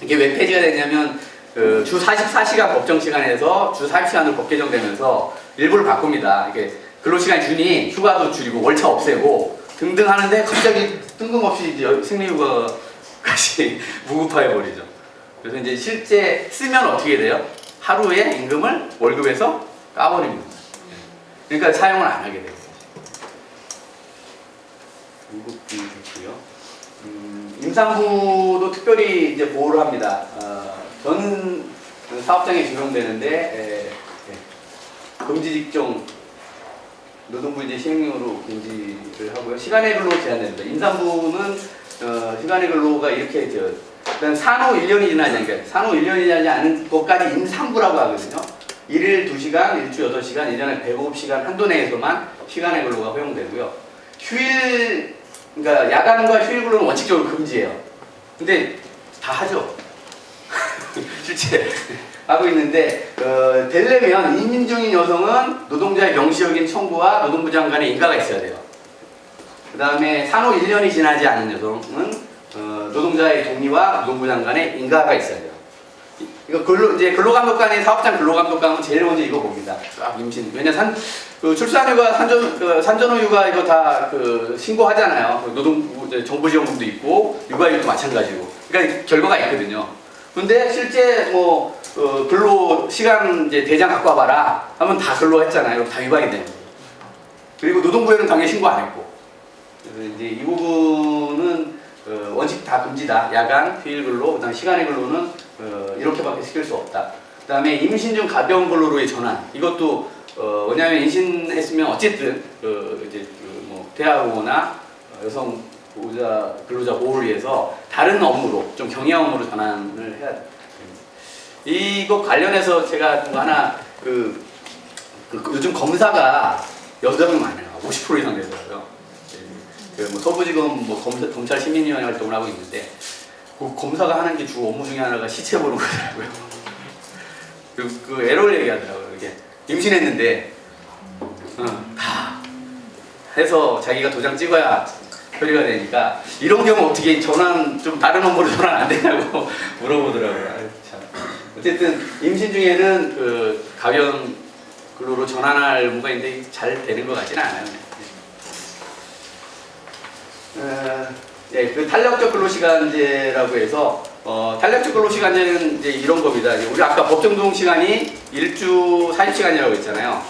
B: 이게 왜 폐지가 됐냐면 주 44시간 법정 시간에서 주 40시간으로 법 개정되면서 일부를 바꿉니다. 이게 근로시간 주니 휴가도 줄이고 월차 없애고 등등 하는데 갑자기 뜬금없이 이제 생리휴가까지 무급화해버리죠. 그래서 이제 실제 쓰면 어떻게 돼요? 하루에 임금을 월급에서 까버립니다. 그러니까 사용을 안 하게 돼요. 무급이 있고요. 임산부도 특별히 이제 보호를 합니다. 전 사업장에 적용되는데 금지 직종 노동부 이제 시행령으로 금지를 하고요. 시간의 근로 제한됩니다. 임산부는 시간의 근로가 이렇게 일단 산후 1년이 지나지 않으니까 산후 1년이 지나지 않은 것까지 임산부라고 하거든요. 1일 2시간, 일주 8시간, 1년에 105시간 한도 내에서만 시간의 근로가 허용되고요. 휴일, 그러니까 야간과 휴일 근로는 원칙적으로 금지예요. 근데 다 하죠. 실제 하고 있는데 되려면 임신 중인 여성은 노동자의 명시적인 청구와 노동부 장관의 인가가 있어야 돼요. 그 다음에 산후 1년이 지나지 않은 여성은 노동자의 동의와 노동부 장관의 인가가 있어야 돼요. 이거 근로감독관의 사업장 근로감독관은 제일 먼저 이거 봅니다. 쫙 임신. 왜냐 출산휴가, 산전후휴가 이거 다 신고하잖아요. 노동부 정부지원금도 있고 육아휴직도 마찬가지고. 그러니까 결과가 있거든요. 근데 실제 근로 시간 이제 대장 갖고 와봐라 하면 다 근로했잖아요. 다 위반이 됩니다. 그리고 노동부에는 당연히 신고 안 했고. 그래서 이제 이 부분은 원칙 다 금지다. 야간, 휴일 근로, 그다음 시간의 근로는 이렇게밖에 시킬 수 없다. 그다음에 임신 중 가벼운 근로로의 전환. 이것도 왜냐하면 임신했으면 어쨌든 이제 뭐 대학원이나 여성 근로자 보호를 위해서 다른 업무로 좀 경영 업무로 전환을 해야 됩니다. 이거 관련해서 제가 뭐 하나 요즘 검사가 여성이 많아요. 50% 이상 되더라고요. 뭐 서부지검 뭐 검찰 시민위원회 활동을 하고 있는데 그 검사가 하는 게 주 업무 중에 하나가 시체 보는 거더라고요. 그 에러를 얘기하더라고요. 이게 임신했는데 다 해서 자기가 도장 찍어야 처리가 되니까 이런 경우 어떻게 전환 좀 다른 업무로 전환 안 되냐고 물어보더라고요. 아유, 참. 어쨌든 임신 중에는 가벼운 근로로 전환할 의무가 있는데 잘 되는 것 같지는 않아요. 그 탄력적 근로시간제라고 해서 탄력적 근로시간제는 이제 이런 겁니다. 우리 아까 법정동 시간이 1주 40시간이라고 했잖아요.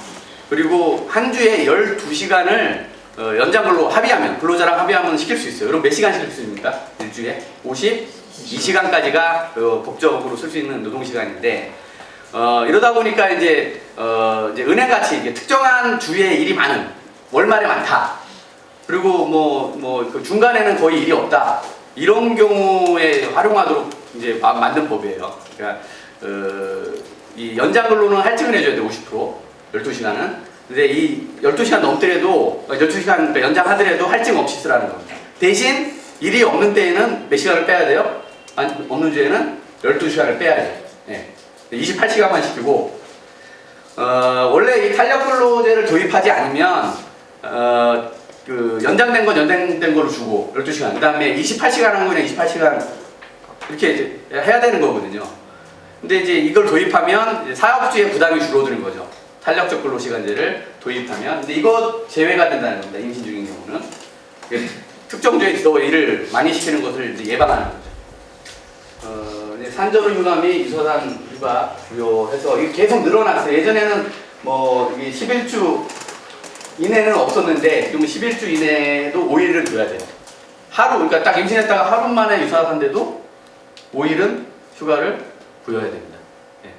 B: 그리고 한 주에 12시간을 연장 근로 합의하면, 근로자랑 합의하면 시킬 수 있어요. 그럼 몇 시간 시킬 수 있습니까? 일주에? 52시간까지가 법적으로 쓸 수 있는 노동시간인데, 이러다 보니까 이제 은행같이 특정한 주에 일이 많은, 월말에 많다. 그리고 그 중간에는 거의 일이 없다. 이런 경우에 활용하도록 이제 만든 법이에요. 그러니까, 이 연장 근로는 할증을 해줘야 돼, 50%. 12시간은. 근데 이 12시간 넘더라도, 12시간 그러니까 연장하더라도 할증 없이 쓰라는 겁니다. 대신 일이 없는 때에는 몇 시간을 빼야 돼요? 아니, 없는 주에는 12시간을 빼야 돼요. 네. 28시간만 시키고, 원래 이 탄력근로제를 도입하지 않으면, 연장된 건 연장된 걸로 주고, 12시간. 그 다음에 28시간 한 거는 28시간, 이렇게 이제 해야 되는 거거든요. 근데 이제 이걸 도입하면 이제 사업주의 부담이 줄어드는 거죠. 탄력적 근로시간제를 도입하면. 근데 이거 제외가 된다는 겁니다. 임신 중인 경우는. 특정주에 더 일을 많이 시키는 것을 이제 예방하는 거죠. 산전후 휴가 및 유서산 휴가 부여해서 이게 계속 늘어났어요. 예전에는 뭐 이게 11주 이내는 없었는데 지금 11주 이내도 5일을 줘야 돼요. 하루, 그러니까 딱 임신했다가 하루 만에 유사한데도 5일은 휴가를 부여해야 됩니다. 네.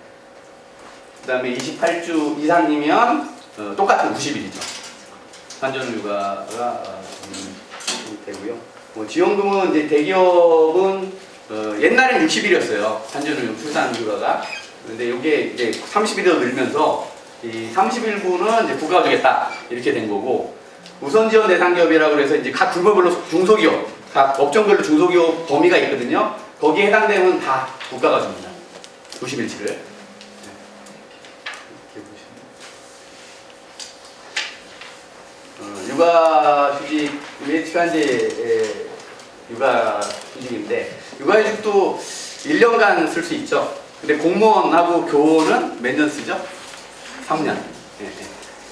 B: 그 다음에 28주 이상이면 똑같은 90일이죠. 산전후 휴가가 되고요. 지원금은 이제 대기업은 옛날엔 60일이었어요. 산전후 출산 휴가가. 근데 이게 이제 30일로 늘면서 이 30일분은 이제 국가가 주겠다 이렇게 된 거고, 우선 지원 대상 기업이라고 해서 이제 각 규모별로 중소기업, 각 업종별로 중소기업 범위가 있거든요. 거기에 해당되면 다 국가가 줍니다. 90일치를. 육아휴직 및 시간제 육아휴직인데, 육아휴직도 1년간 쓸 수 있죠. 근데 공무원하고 교원은 몇 년 쓰죠? 3년. 네.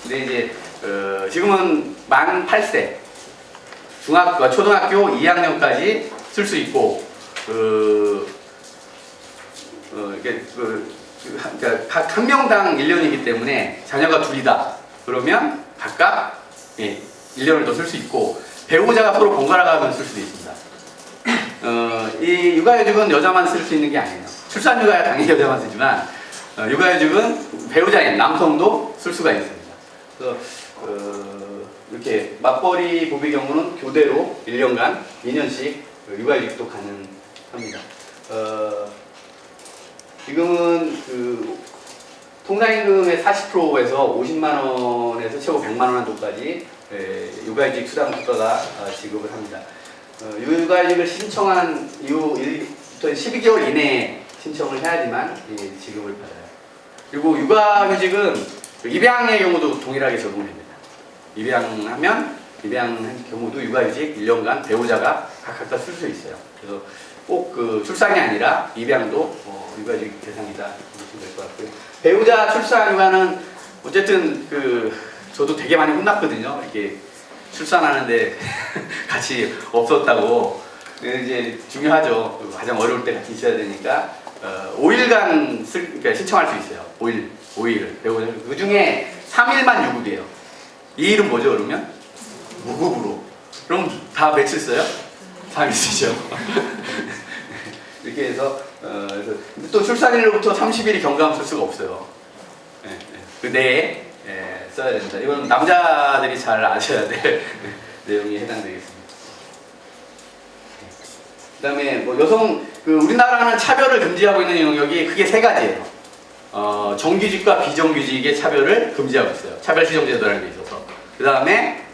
B: 근데 이제 지금은 만 8세, 초등학교 2학년까지 쓸 수 있고, 각 한 명당 1년이기 때문에 자녀가 둘이다. 그러면 각각 1년을 더 쓸 수 있고, 배우자가 서로 번갈아 가면 쓸 수도 있습니다. 이 육아휴직은 여자만 쓸 수 있는 게 아니에요. 출산휴가야 당연히 여자만 쓰지만, 육아휴직은 배우자인 남성도 쓸 수가 있습니다. 그래서 이렇게 맞벌이 부부의 경우는 교대로 1년간 2년씩 육아휴직도 가능합니다. 지금은 통상임금의 40%에서 50만 원에서 최고 100만 원 한도까지 육아휴직 수당 국가가 지급을 합니다. 육아휴직을 신청한 이후부터 12개월 이내에 신청을 해야지만 지급을 받아요. 그리고 육아휴직은 입양의 경우도 동일하게 적용됩니다. 입양한 경우도 육아휴직 1년간 배우자가 각각 쓸 수 있어요. 그래서 꼭 출산이 아니라 입양도 육아휴직 대상이다 보시면 될 것 같고요. 배우자 출산 휴가는 어쨌든 저도 되게 많이 혼났거든요. 이렇게 출산하는데 같이 없었다고. 이제 중요하죠. 가장 어려울 때 같이 있어야 되니까 5일간 그러니까 신청할 수 있어요. 5일 배우자. 그 중에 3일만 유급이에요. 2일은 뭐죠, 그러면? 무급으로. 그럼 다 며칠 써요? 3일 쓰죠. 이렇게 해서 그래서 또 출산일로부터 30일이 경과금 쓸 수가 없어요. 그 내에 써야 됩니다. 이건 남자들이 잘 아셔야 될 내용이 해당되겠습니다. 그 다음에 뭐 여성, 우리나라는 차별을 금지하고 있는 영역이 크게 세 가지예요. 정규직과 비정규직의 차별을 금지하고 있어요. 차별시정제도라는 게 있어서. 그 다음에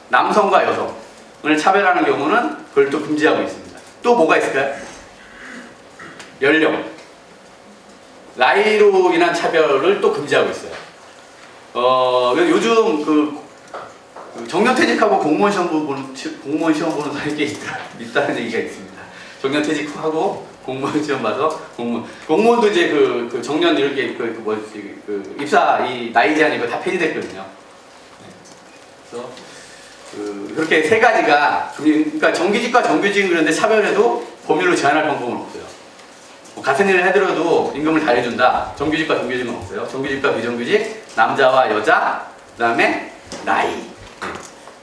B: 남성과 여성을 차별하는 경우는 그걸 또 금지하고 있습니다. 또 뭐가 있을까요? 연령, 나이로 인한 차별을 또 금지하고 있어요. 요즘 정년퇴직하고 공무원 시험 보는 사람이 있다는 얘기가 있습니다. 정년퇴직하고 공무원 시험 봐서 공무원도 이제 정년 이렇게 입사 이 나이 제한 이거 다 폐지됐거든요. 그래서 그렇게 세 가지가, 그러니까 정규직과 정규직은 그런데 차별해도 법률로 제한할 방법은 없어요. 같은 일을 해더라도 임금을 다 해준다. 정규직과 정규직은 없어요. 정규직과 비정규직, 남자와 여자, 그 다음에 나이.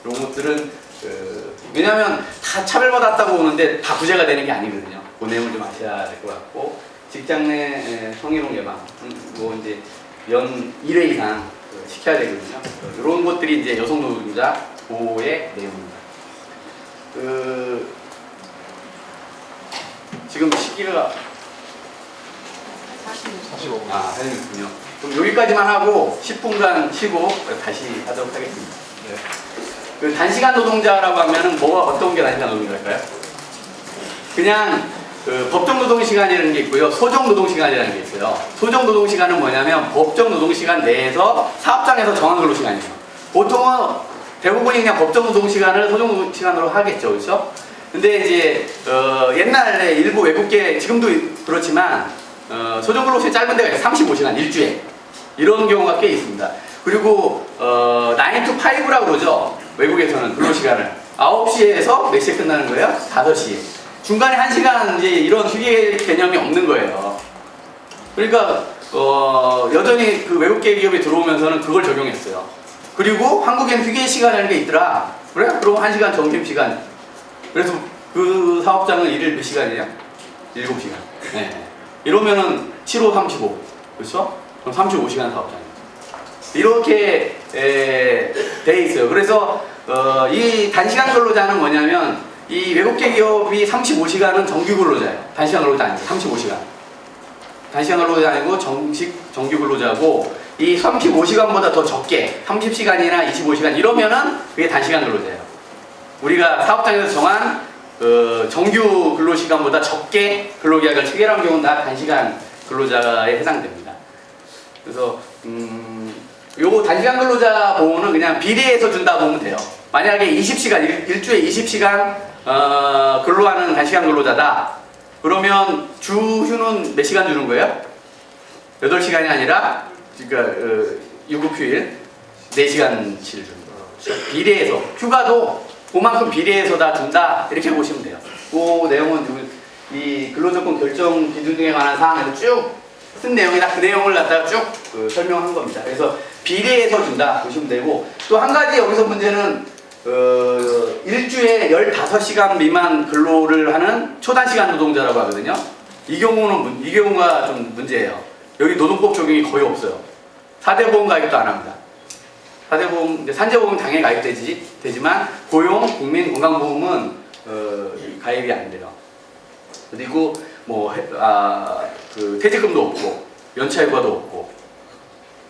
B: 이런 것들은 왜냐하면 다 차별받았다고 오는데 다 구제가 되는 게 아니거든요. 그 내용을 좀 아셔야 될 것 같고, 직장 내 성희롱 예방, 뭐 이제 연 1회 이상 시켜야 되거든요. 이런 것들이 이제 여성 노동자 보호의 내용입니다. 지금 시기가 45분. 45분이요. 그럼 여기까지만 하고 10분간 쉬고 다시 하도록 하겠습니다. 네. 단시간 노동자라고 하면은 어떤 게 단시간 노동자일까요? 그냥 법정 노동 시간이라는 게 있고요, 소정 노동 시간이라는 게 있어요. 소정 노동 시간은 뭐냐면 법정 노동 시간 내에서 사업장에서 정한 근로 시간이에요. 보통은 대부분이 그냥 법정 노동 시간을 소정 노동 시간으로 하겠죠, 그렇죠? 근데 이제 옛날에 일부 외국계, 지금도 그렇지만 소정 근로 시간 짧은 데가 35시간 일주에 이런 경우가 꽤 있습니다. 그리고 9 to 5라고 그러죠. 외국에서는 근로 시간을 9시에서 몇 시에 끝나는 거예요? 5시에. 중간에 1시간 이제 이런 휴게 개념이 없는 거예요. 그러니까 여전히 외국계 기업이 들어오면서는 그걸 적용했어요. 그리고 한국엔 휴게 시간이라는 게 있더라. 그래? 그럼 1시간 점심시간. 그래서 그 사업장은 일일 몇 시간이에요? 7시간. 네. 이러면은 7호 35. 그렇죠? 그럼 35시간 사업장이에요. 이렇게 돼 있어요. 그래서 이 단시간 근로자는 뭐냐면 이 외국계 기업이 35시간은 정규 근로자예요. 단시간 근로자 아니고 35시간. 단시간 근로자 아니고 정규 근로자고, 이 35시간보다 더 적게 30시간이나 25시간 이러면은 그게 단시간 근로자예요. 우리가 사업장에서 정한 정규 근로시간보다 적게 근로계약을 체결한 경우는 다 단시간 근로자에 해당됩니다. 그래서 요거 단시간 근로자 보호는 그냥 비례해서 준다 보면 돼요. 만약에 20시간, 일주에 20시간 근로하는 단시간 근로자다. 그러면 주휴는 몇 시간 주는 거예요? 8시간이 아니라, 그러니까 유급휴일 4시간치를 주는 거예요. 비례해서. 휴가도 그만큼 비례해서 다 준다. 이렇게 보시면 돼요. 그 내용은 이 근로조건 결정 기준 등에 관한 사항에서 쭉 쓴 내용이나 그 내용을 갖다가 쭉 설명한 겁니다. 그래서 비례해서 준다 보시면 되고, 또 한 가지 여기서 문제는 일주에 15시간 미만 근로를 하는 초단시간 노동자라고 하거든요. 이 경우가 좀 문제예요. 여기 노동법 적용이 거의 없어요. 4대 보험 가입도 안 합니다. 4대 보험, 산재보험 당연히 가입되지만 고용, 국민, 건강보험은 가입이 안 돼요. 그리고 퇴직금도 없고 연차휴가도 없고.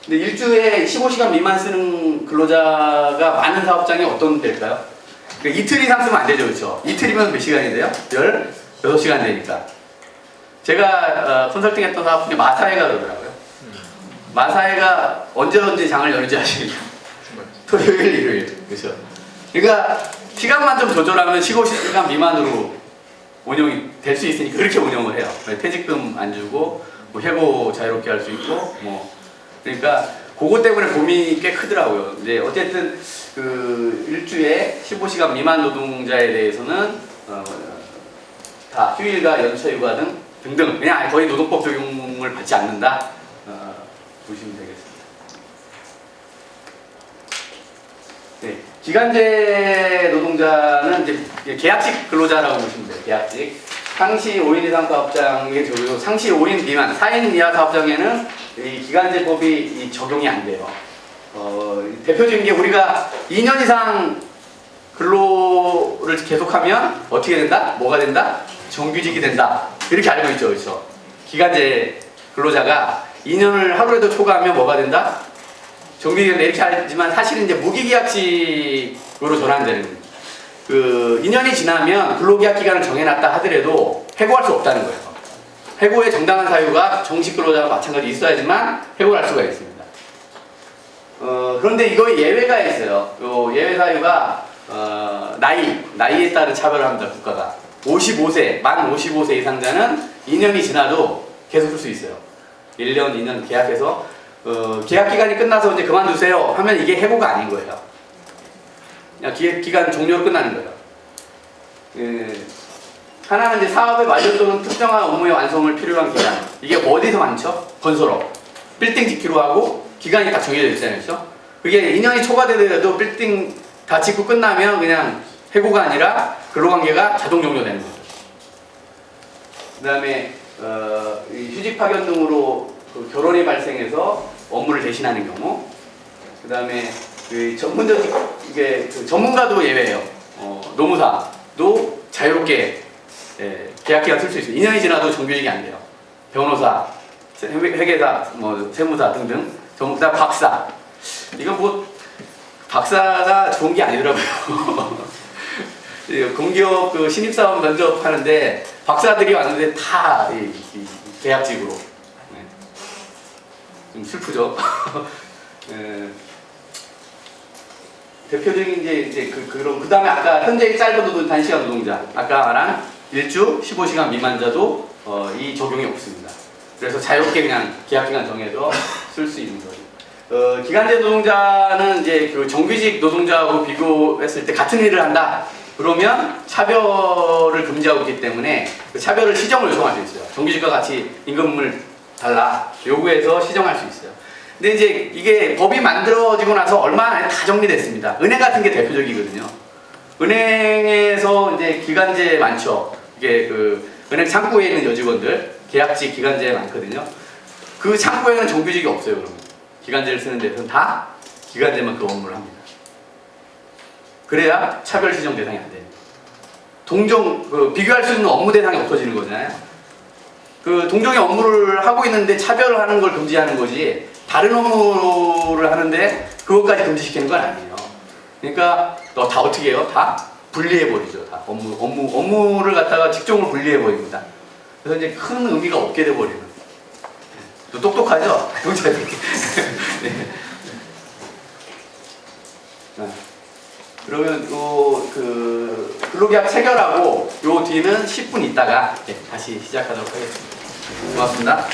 B: 근데 일주에 15시간 미만 쓰는 근로자가 많은 사업장이 어떤 데일까요? 그러니까 이틀 이상 쓰면 안 되죠, 그렇죠? 이틀이면 몇 시간이 돼요? 16시간 되니까. 제가 컨설팅했던 사업 중에 마사회가 그러더라고요. 마사회가 언제 장을 열는지 아시겠죠? 토요일, 일요일. 그렇죠? 그러니까 시간만 좀 조절하면 15시간 미만으로 운영이 될 수 있으니까 그렇게 운영을 해요. 퇴직금 안 주고 해고 자유롭게 할 수 있고 그러니까 그것 때문에 고민이 꽤 크더라고요. 이제 어쨌든 일주에 15시간 미만 노동자에 대해서는 다 휴일과 연차휴가 등등 그냥 거의 노동법 적용을 받지 않는다 보시면 되겠습니다. 네, 기간제 노동자는 이제 계약직 근로자라고 보시면 돼요. 계약직. 상시 5인 이상 사업장에 적용, 상시 5인 미만, 4인 이하 사업장에는 이 기간제법이 적용이 안 돼요. 대표적인 게 우리가 2년 이상 근로를 계속하면 어떻게 된다? 뭐가 된다? 정규직이 된다. 이렇게 알고 있죠, 그렇죠? 기간제 근로자가 2년을 하루라도 초과하면 뭐가 된다? 정규직이 된다. 이렇게 알지만 사실은 이제 무기계약직으로 전환되는 거예요. 그 2년이 지나면 근로계약 기간을 정해놨다 하더라도 해고할 수 없다는 거예요. 해고의 정당한 사유가 정식 근로자와 마찬가지 있어야지만 해고를 할 수가 있습니다. 그런데 이거 예외가 있어요. 요 예외 사유가 나이에 따른 차별을 합니다. 국가가 55세, 만 55세 이상자는 2년이 지나도 계속 쓸 수 있어요. 1년, 2년 계약해서 계약 기간이 끝나서 이제 그만두세요 하면 이게 해고가 아닌 거예요. 그냥 기간 종료로 끝나는 거예요. 하나는 이제 사업의 완료 또는 특정한 업무의 완성을 필요한 기간. 이게 어디서 많죠? 건설업. 빌딩 짓기로 하고 기간이 딱 정해져 있잖아요. 그렇죠? 그게 2년이 초과되더라도 빌딩 다 짓고 끝나면 그냥 해고가 아니라 근로관계가 자동 종료되는 거죠. 그 다음에 휴직 파견 등으로 그 결혼이 발생해서 업무를 대신하는 경우. 그 다음에 전문가도 예외예요. 노무사도 자유롭게 계약기간 쓸 수 있어요. 2년이 지나도 정규직이 안 돼요. 변호사, 회계사, 세무사 등등. 그다음 박사. 이건 뭐 박사가 좋은 게 아니더라고요. 공기업 그 신입사원 면접하는데 박사들이 왔는데 다 계약직으로. 좀 슬프죠. 대표적인 이제 그 다음에 아까 현재의 짧은 노동 단시간 노동자 아까 말한 일주 15시간 미만자도 이 적용이 없습니다. 그래서 자유롭게 그냥 계약기간 정해서 쓸 수 있는 거죠. 기간제 노동자는 이제 그 정규직 노동자하고 비교했을 때 같은 일을 한다. 그러면 차별을 금지하고 있기 때문에 그 차별을 시정을 요청할 수 있어요. 정규직과 같이 임금을 달라 요구해서 시정할 수 있어요. 근데 이제 이게 법이 만들어지고 나서 얼마 안에 다 정리됐습니다. 은행 같은 게 대표적이거든요. 은행에서 이제 기간제 많죠. 이게 그 은행 창구에 있는 여직원들 계약직 기간제 많거든요. 그 창구에는 정규직이 없어요. 그러면 기간제를 쓰는 데서는 다 기간제만 그 업무를 합니다. 그래야 차별 시정 대상이 안 돼요. 비교할 수 있는 업무 대상이 없어지는 거잖아요. 그 동종의 업무를 하고 있는데 차별을 하는 걸 금지하는 거지. 다른 업무를 하는데 그것까지 금지시키는 건 아니에요. 그러니까 다 어떻게 해요? 다 분리해버리죠. 다 업무를 갖다가 직종을 분리해버립니다. 그래서 이제 큰 의미가 없게 돼버리는. 또 똑똑하죠? 경찰들이. 네. 그러면 근로계약 체결하고 요 뒤는 10분 있다가 다시 시작하도록 하겠습니다. 고맙습니다.